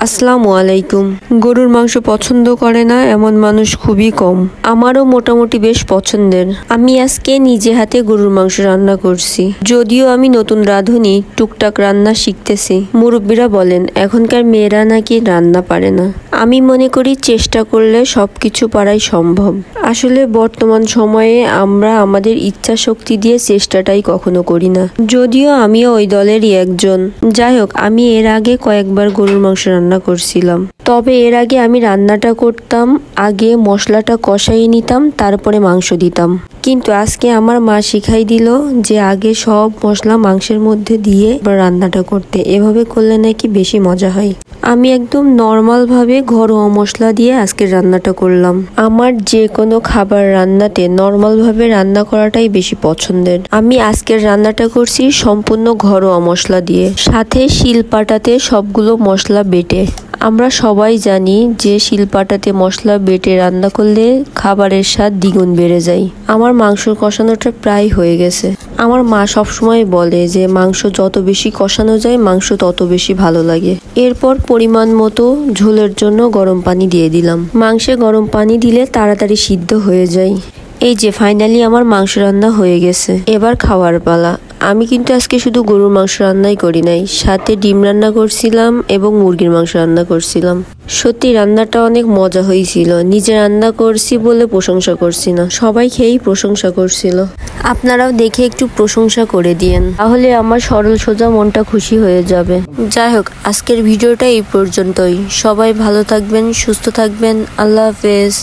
আসসালামু আলাইকুম। গরুর মাংস পছন্দ করে না এমন মানুষ খুবই কম। আমারও মোটামুটি বেশ পছন্দের। আমি আজকে নিজে হাতে গরুর মাংস রান্না করছি। যদিও আমি নতুন রাঁধুনি, টুকটাক রান্না শিখতেছি। মুরব্বীরা বলেন এখনকার মেয়েরা নাকি রান্না পারে না। আমি মনে করি চেষ্টা করলে সবকিছু পারাই সম্ভব। আসলে বর্তমান সময়ে আমরা আমাদের ইচ্ছা শক্তি দিয়ে চেষ্টাটাই কখনো করি না। যদিও আমিও ওই দলেরই একজন। যাই হোক, আমি এর আগে কয়েকবার গরুর মাংস রান্না করছিলাম। তবে এর আগে আমি রান্নাটা করতাম, আগে মশলাটা কষাই নিতাম, তারপরে মাংস দিতাম। কিন্তু আজকে আমার মা শিখাই দিল যে আগে সব মশলা মাংসের মধ্যে দিয়ে রান্নাটা করতে। এভাবে করলে নাকি বেশি মজা হয়। আমি একদম নর্মাল ভাবে ঘরোয়া মশলা দিয়ে আজকের রান্নাটা করলাম। আমার যে কোনো খাবার রান্নাতে নর্মাল ভাবে রান্না করাটাই বেশি পছন্দের। আমি আজকের রান্নাটা করছি সম্পূর্ণ ঘরোয়া মশলা দিয়ে, সাথে শিলপাটাতে সবগুলো মশলা বেটে। আমরা সবাই জানি যে শিলপাটাতে মশলা বেটে রান্না করলে খাবারের স্বাদ দ্বিগুণ বেড়ে যায়। আমার মাংস কষানোটা প্রায় হয়ে গেছে। আমার মা সবসময় বলে যে মাংস যত বেশি কষানো যায় মাংস তত বেশি ভালো লাগে। এরপর পরিমাণ মতো ঝোলের জন্য গরম পানি দিয়ে দিলাম। মাংসে গরম পানি দিলে তাড়াতাড়ি সিদ্ধ হয়ে যায়। এই যে ফাইনালি আমার মাংস রান্না হয়ে গেছে। এবার খাওয়ার পালা। আমি কিন্তু আজকে শুধু গরুর মাংস রান্নাই করি নাই, সাথে ডিম রান্না করছিলাম এবং মুরগির মাংস রান্না করছিলাম। সত্যি রান্নাটা অনেক মজা হয়েছিল। নিজে রান্না করছি বলে প্রশংসা করছি না, সবাই খেয়েই প্রশংসা করছিল। আপনারাও দেখে একটু প্রশংসা করে দিয়েন, তাহলে আমার সরল সোজা মনটা খুশি হয়ে যাবে। যাই হোক, আজকের ভিডিওটা এই পর্যন্তই। সবাই ভালো থাকবেন, সুস্থ থাকবেন। আল্লাহ হাফেজ।